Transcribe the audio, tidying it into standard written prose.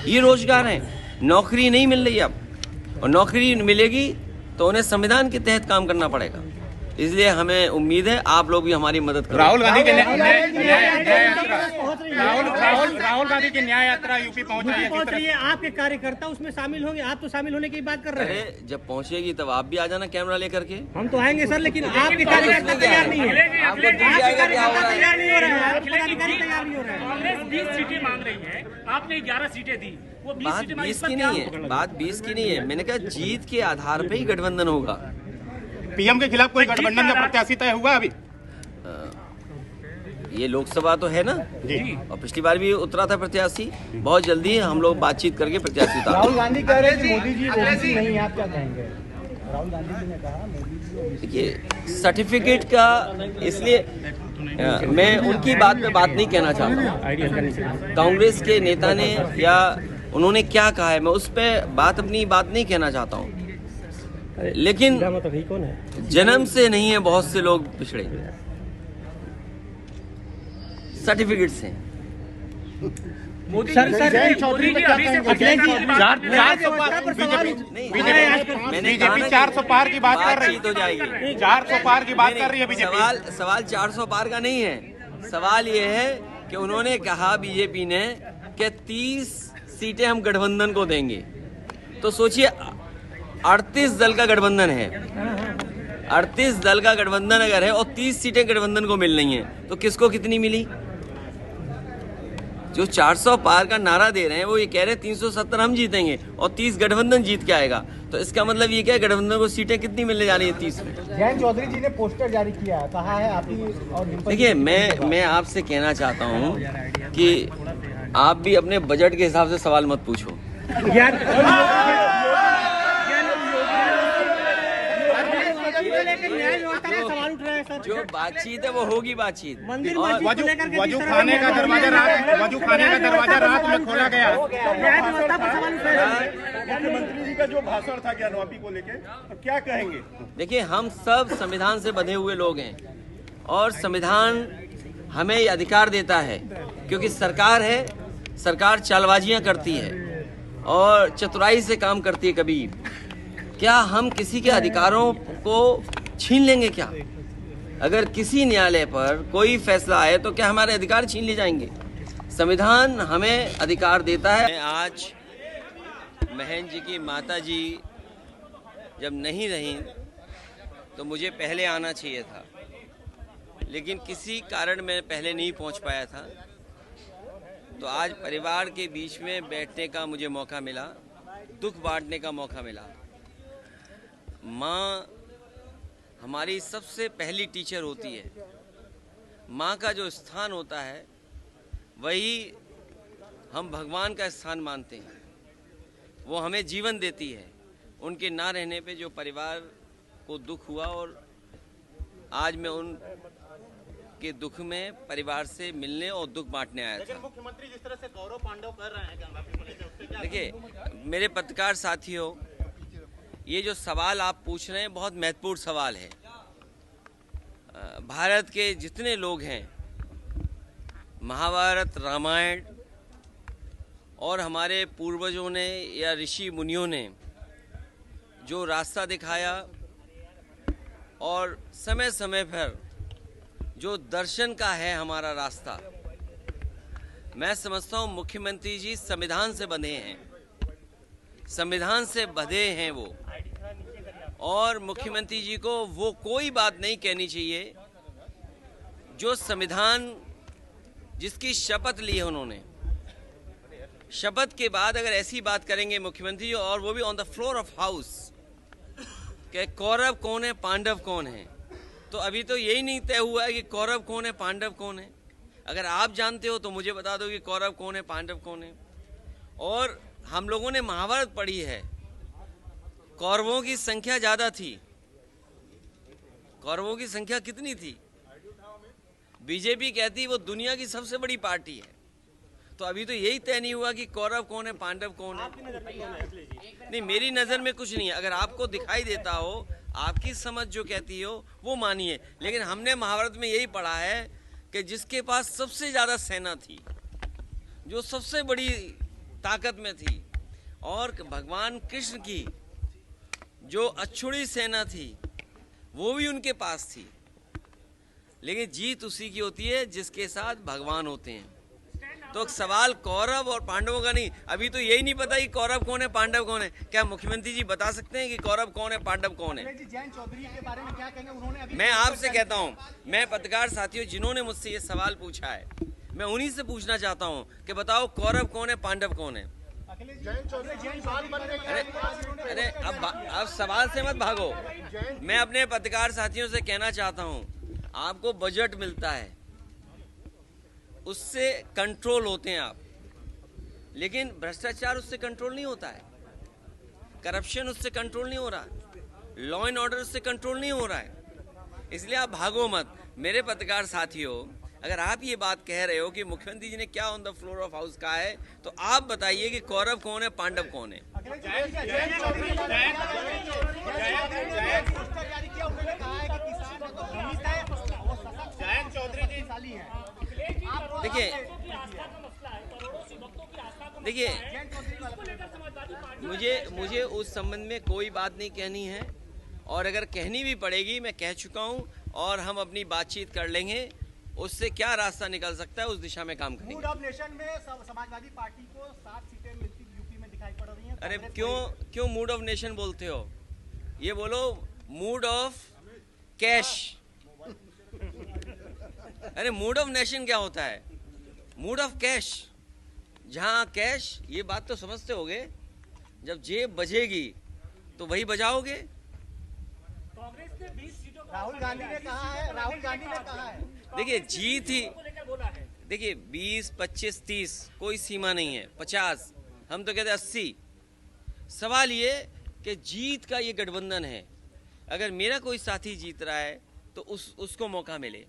ये रोजगार है। नौकरी नहीं मिल रही अब, और नौकरी मिलेगी तो उन्हें संविधान के तहत काम करना पड़ेगा। इसलिए हमें उम्मीद है आप लोग भी हमारी मदद करें। राहुल गांधी की न्याय यात्रा यूपी पहुंच रही है। आपके कार्यकर्ता उसमें शामिल होंगे, आप तो शामिल होने की बात कर रहे हैं। जब पहुंचेगी तब आप भी आ जाना कैमरा लेकर के। हम तो आएंगे सर, लेकिन आपके कार्यकर्ता तैयार नहीं है। आपको दिख जाएगा क्या हो रहा है। तैयार नहीं हो रहा है, पदाधिकारी तैयार नहीं हो रहा है। कांग्रेस 20 सीटें मांग रही है, आपने 11 सीटें दी। वो 20 बात सीटें 20 की नहीं है, बात 20 की नहीं है। मैंने कहा जीत के आधार पे ही गठबंधन होगा। पीएम के खिलाफ कोई गठबंधन का प्रत्याशी तय हुआ अभी? ये लोकसभा तो है ना जी, और पिछली बार भी उतरा था प्रत्याशी। बहुत जल्दी हम लोग बातचीत करके प्रत्याशी उतार। राहुल गांधी कह रहे हैं कि मोदी जी ओबीसी नहीं है, आप क्या कहेंगे? राहुल गांधी जी ने कहा मोदी जी। देखिए सर्टिफिकेट का, इसलिए मैं उनकी बात पे बात नहीं कहना चाहता हूँ। कांग्रेस के नेता ने या उन्होंने क्या कहा है, मैं उस पर अपनी बात नहीं कहना चाहता हूँ। लेकिन जन्म से नहीं है, बहुत से लोग पिछड़े सर्टिफिकेट से। मोदी जी अभी से बीजेपी 400 पार की बात कर रही है। हो जाएगी 400 पार की बात कर रही है बीजेपी। सवाल 400 पार का नहीं है। सवाल ये है कि उन्होंने कहा बीजेपी ने कि 30 सीटें हम गठबंधन को देंगे। तो सोचिए 38 दल का गठबंधन है, 38 दल का गठबंधन अगर है और 30 सीटें गठबंधन को मिल रही हैं तो किसको कितनी मिली? जो 400 पार का नारा दे रहे हैं वो ये कह रहे हैं 370 हम जीतेंगे और 30 गठबंधन जीत के आएगा। तो इसका मतलब ये क्या है, गठबंधन को सीटें कितनी मिलने जा रही है? 30 में। जयंत चौधरी जी ने पोस्टर जारी किया, कहा है आप ही और देखिए मैं आपसे कहना चाहता हूँ कि आप भी अपने बजट के हिसाब से सवाल मत पूछो। सवाल उठ रहे हैं सर। जो बातचीत है वो होगी बातचीत। मंदिर वजू खाने का दरवाजा रात में खोला गया। मुख्यमंत्री जी का जो भाषण था ज्ञानवापी को लेके, तो क्या कहेंगे? देखिए हम सब संविधान से बंधे हुए लोग हैं और संविधान हमें ये अधिकार देता है, क्योंकि सरकार है, सरकार चालबाजियां करती है और चतुराई से काम करती है। कभी क्या हम किसी के अधिकारों को छीन लेंगे क्या? अगर किसी न्यायालय पर कोई फैसला आए तो क्या हमारे अधिकार छीन लिए जाएंगे? संविधान हमें अधिकार देता है। आज महन जी की माता जी जब नहीं रही तो मुझे पहले आना चाहिए था, लेकिन किसी कारण मैं पहले नहीं पहुंच पाया था। तो आज परिवार के बीच में बैठने का मुझे मौका मिला, दुख बांटने का मौका मिला। माँ हमारी सबसे पहली टीचर होती है। माँ का जो स्थान होता है वही हम भगवान का स्थान मानते हैं। वो हमें जीवन देती है। उनके ना रहने पे जो परिवार को दुख हुआ, और आज मैं उनके दुख में परिवार से मिलने और दुख बांटने आया था। मुख्यमंत्री जिस तरह से गौरव पांडव कर रहे हैं, देखिए मेरे पत्रकार साथियों, ये जो सवाल आप पूछ रहे हैं बहुत महत्वपूर्ण सवाल है। भारत के जितने लोग हैं, महाभारत, रामायण और हमारे पूर्वजों ने या ऋषि मुनियों ने जो रास्ता दिखाया और समय समय पर जो दर्शन का है हमारा रास्ता, मैं समझता हूँ मुख्यमंत्री जी संविधान से बंधे हैं, संविधान से बंधे हैं वो। और मुख्यमंत्री जी को वो कोई बात नहीं कहनी चाहिए जो संविधान, जिसकी शपथ ली है उन्होंने, शपथ के बाद अगर ऐसी बात करेंगे मुख्यमंत्री जी, और वो भी on the floor of house, कि कौरव कौन है, पांडव कौन है, तो अभी तो यही नहीं तय हुआ है कि कौरव कौन है, पांडव कौन है। अगर आप जानते हो तो मुझे बता दो कि कौरव कौन है, पांडव कौन है। और हम लोगों ने महाभारत पढ़ी है, कौरवों की संख्या ज्यादा थी। कौरवों की संख्या कितनी थी? बीजेपी कहती वो दुनिया की सबसे बड़ी पार्टी है। तो अभी तो यही तय नहीं हुआ कि कौरव कौन है, पांडव कौन है। नहीं, मेरी नजर में कुछ नहीं है। अगर आपको दिखाई देता हो, आपकी समझ जो कहती हो वो मानिए, लेकिन हमने महाभारत में यही पढ़ा है कि जिसके पास सबसे ज्यादा सेना थी, जो सबसे बड़ी ताकत में थी और भगवान कृष्ण की जो अछूती सेना थी वो भी उनके पास थी, लेकिन जीत उसी की होती है जिसके साथ भगवान होते हैं। तो सवाल कौरव और पांडवों का नहीं, अभी तो यही नहीं पता कि कौरव कौन है पांडव कौन है। क्या मुख्यमंत्री जी बता सकते हैं कि कौरव कौन है पांडव कौन है? जयंत चौधरी के बारे में क्या कहेंगे? उन्होंने अभी मैं आपसे कहता हूं, मैं पत्रकार साथियों जिन्होंने मुझसे ये सवाल पूछा है, मैं उन्हीं से पूछना चाहता हूं कि बताओ कौरव कौन है पांडव कौन है? अरे अब सवाल से मत भागो। मैं अपने पत्रकार साथियों से कहना चाहता हूं, आपको बजट मिलता है, उससे कंट्रोल होते हैं आप, लेकिन भ्रष्टाचार उससे कंट्रोल नहीं होता है, करप्शन उससे कंट्रोल नहीं हो रहा, लॉ एंड ऑर्डर उससे कंट्रोल नहीं हो रहा है। इसलिए आप भागो मत। मेरे पत्रकार साथियों, अगर आप ये बात कह रहे हो कि मुख्यमंत्री जी ने क्या on the floor of house कहा है, तो आप बताइए कि कौरव कौन है पांडव कौन है? देखिए मुझे उस संबंध में कोई बात नहीं कहनी है, और अगर कहनी भी पड़ेगी मैं कह चुका हूं, और हम अपनी बातचीत कर लेंगे, उससे क्या रास्ता निकल सकता है उस दिशा में काम करेंगे। मूड ऑफ नेशन में समाजवादी पार्टी को 7 सीटें मिलती यूपी में दिखाई पड़ रही हैं। अरे क्यों मूड ऑफ नेशन बोलते हो? ये बोलो मूड ऑफ कैश। अरे मूड ऑफ नेशन क्या होता है? मूड ऑफ कैश, जहां कैश, ये बात तो समझते होगे, जब जेब बजेगी तो वही बजाओगे। कांग्रेस ने 20 सीटों को राहुल गांधी ने कहा है देखिए जीत ही, देखिए 20, 25, 30 कोई सीमा नहीं है, 50, हम तो कहते 80। सवाल ये कि जीत का ये गठबंधन है, अगर मेरा कोई साथी जीत रहा है तो उसको मौका मिले।